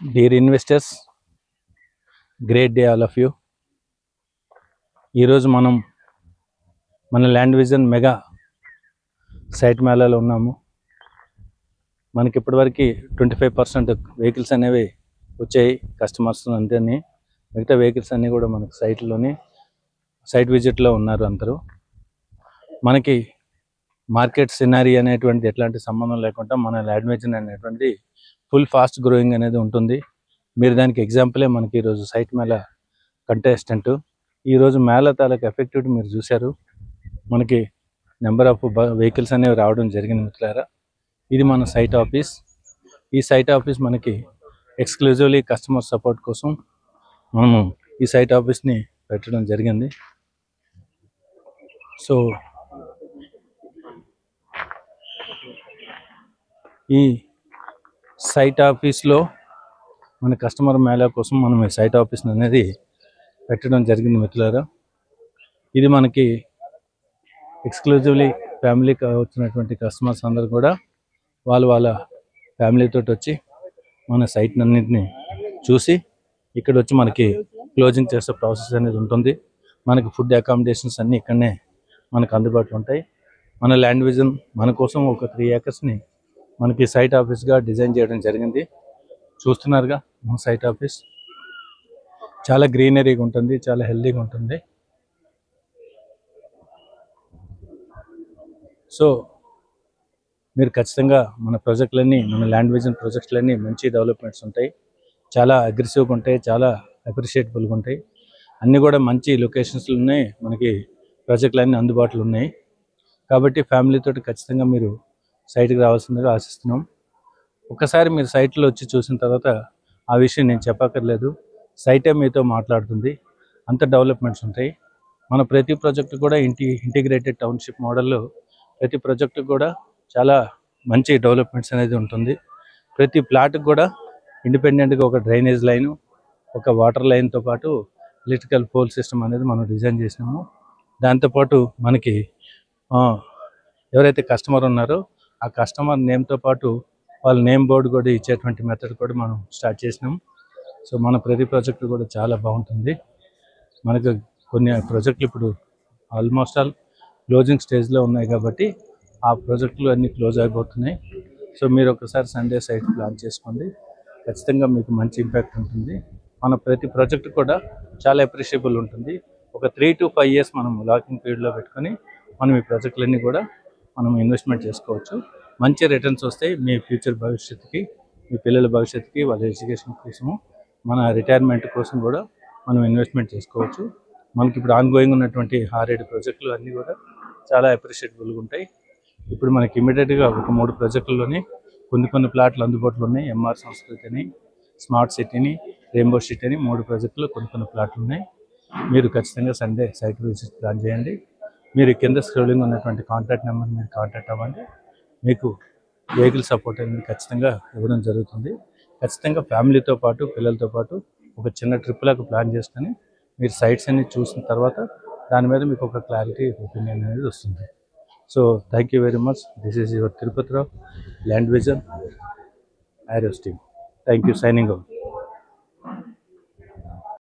Dear investors, great day all of you. ఈరోజు మనం మన ల్యాండ్ విజన్ మెగా సైట్ మేళాలో ఉన్నాము. మనకి ఇప్పటివరకు 25% వెహికల్స్ అనేవి వచ్చాయి కస్టమర్స్ అంతేని. మిగతా వెహికల్స్ అన్నీ కూడా మనకు సైట్ విజిట్లో ఉన్నారు అందరూ. మనకి మార్కెట్ సినారీ అనేటువంటి ఎట్లాంటి సంబంధం లేకుండా మన ల్యాండ్ విజన్ అనేటువంటి ఫుల్ ఫాస్ట్ గ్రోయింగ్ అనేది ఉంటుంది. మీరు దానికి ఎగ్జాంపులే మనకి ఈరోజు సైట్ మేళా కంటెస్టెంట్. ఈరోజు మేళా తాలూకు ఎఫెక్టివిటీ మీరు చూశారు. మనకి నెంబర్ ఆఫ్ వెహికల్స్ అనేవి రావడం జరిగింది మిత్రులారా. ఇది మన సైట్ ఆఫీస్. ఈ సైట్ ఆఫీస్ మనకి ఎక్స్క్లూజివ్లీ కస్టమర్ సపోర్ట్ కోసం మనము ఈ సైట్ ఆఫీస్ని పెట్టడం జరిగింది. సో ఈ సైట్ ఆఫీస్లో మన కస్టమర్ మేళా కోసం మనం ఈ సైట్ ఆఫీస్ అనేది పెట్టడం జరిగింది మిత్రులారా. ఇది మనకి ఎక్స్క్లూజివ్లీ ఫ్యామిలీకి వచ్చినటువంటి కస్టమర్స్ అందరూ కూడా వాళ్ళ ఫ్యామిలీతో వచ్చి మన సైట్ అన్నింటినీ చూసి ఇక్కడ వచ్చి మనకి క్లోజింగ్ చేసే ప్రాసెస్ అనేది ఉంటుంది. మనకి ఫుడ్ అకామిడేషన్స్ అన్నీ ఇక్కడనే మనకు అందుబాటులో ఉంటాయి. మన ల్యాండ్ విజన్ మన కోసం ఒక 3 acres మనకి సైట్ ఆఫీస్గా డిజైన్ చేయడం జరిగింది. చూస్తున్నారుగా మన సైట్ ఆఫీస్ చాలా గ్రీనరీగా ఉంటుంది, చాలా హెల్దీగా ఉంటుంది. సో మీరు ఖచ్చితంగా మన ప్రాజెక్టులన్నీ, మన ల్యాండ్ విజన్ ప్రాజెక్టులన్నీ మంచి డెవలప్మెంట్స్ ఉంటాయి, చాలా అగ్రెసివ్గా ఉంటాయి, చాలా అప్రిషియేటబుల్గా ఉంటాయి. అన్నీ కూడా మంచి లొకేషన్స్లోనే మనకి ప్రాజెక్టులన్నీ అందుబాటులో ఉన్నాయి. కాబట్టి ఫ్యామిలీతో ఖచ్చితంగా మీరు సైట్కి రావాల్సిందిగా ఆశిస్తున్నాం. ఒకసారి మీరు సైట్లో వచ్చి చూసిన తర్వాత ఆ విషయం నేను చెప్పక్కర్లేదు, సైటే మీతో మాట్లాడుతుంది. అంత డెవలప్మెంట్స్ ఉంటాయి. మన ప్రతి ప్రాజెక్టు కూడా ఇంటిగ్రేటెడ్ టౌన్షిప్ మోడల్లో ప్రతి ప్రాజెక్టు కూడా చాలా మంచి డెవలప్మెంట్స్ అనేది ఉంటుంది. ప్రతి ప్లాట్కి కూడా ఇండిపెండెంట్గా ఒక డ్రైనేజ్ లైను, ఒక వాటర్ లైన్తో పాటు ఎలక్ట్రికల్ పోల్ సిస్టమ్ అనేది మనం డిజైన్ చేసినాము. దాంతోపాటు మనకి ఎవరైతే కస్టమర్ ఉన్నారో ఆ కస్టమర్ నేమ్తో పాటు వాళ్ళ నేమ్ బోర్డు కూడా ఇచ్చేటువంటి మెథడ్ కూడా మనం స్టార్ట్ చేసినాం. సో మన ప్రతి ప్రాజెక్టు కూడా చాలా బాగుంటుంది. మనకు కొన్ని ప్రాజెక్టులు ఇప్పుడు ఆల్మోస్ట్ ఆల్ క్లోజింగ్ స్టేజ్లో ఉన్నాయి కాబట్టి ఆ ప్రాజెక్టులు అన్నీ క్లోజ్ అయిపోతున్నాయి. సో మీరు ఒకసారి సండే సైట్ ప్లాన్ చేసుకోండి, ఖచ్చితంగా మీకు మంచి ఇంపాక్ట్ ఉంటుంది. మన ప్రతి ప్రాజెక్టు కూడా చాలా అప్రిషియబుల్ ఉంటుంది. ఒక 3 to 5 years మనం లాకింగ్ పీరియడ్లో పెట్టుకొని మనం ఈ ప్రాజెక్టులన్నీ కూడా మనం ఇన్వెస్ట్మెంట్ చేసుకోవచ్చు. మంచి రిటర్న్స్ వస్తాయి. మీ ఫ్యూచర్ భవిష్యత్తుకి, మీ పిల్లల భవిష్యత్తుకి, వాళ్ళ ఎడ్యుకేషన్ కోసము, మన రిటైర్మెంట్ కోసం కూడా మనం ఇన్వెస్ట్మెంట్ చేసుకోవచ్చు. మనకి ఇప్పుడు ఆన్గోయింగ్ ఉన్నటువంటి 6-7 ప్రాజెక్టులు అన్నీ కూడా చాలా అప్రిషియేటబుల్గా ఉంటాయి. ఇప్పుడు మనకి ఇమీడియట్గా ఒక 3 ప్రాజెక్టుల్లోనే కొన్ని ప్లాట్లు అందుబాటులో ఉన్నాయి. ఎంఆర్ సంస్కృతి అని, స్మార్ట్ సిటీని, రెయిన్బో సిటీ అని 3 ప్రాజెక్టులు కొన్ని ప్లాట్లు ఉన్నాయి. మీరు ఖచ్చితంగా సండే సైట్ విజిట్ ప్లాన్ చేయండి. మీరు కింద స్క్రోలింగ్ ఉన్నటువంటి కాంటాక్ట్ నెంబర్ మీరు కాంటాక్ట్ అవ్వండి. మీకు వెహికల్ సపోర్ట్ అనేది ఖచ్చితంగా ఇవ్వడం జరుగుతుంది. ఖచ్చితంగా ఫ్యామిలీతో పాటు, పిల్లలతో పాటు ఒక చిన్న ట్రిప్లాగా ప్లాన్ చేసుకొని మీరు సైట్స్ అన్ని చూసిన తర్వాత దాని మీద మీకు ఒక క్లారిటీ ఒపీనియన్ అనేది వస్తుంది. So thank you very much. This is your Tirupati Rao, land vision, ఐరోస్ team. Thank you. Signing out.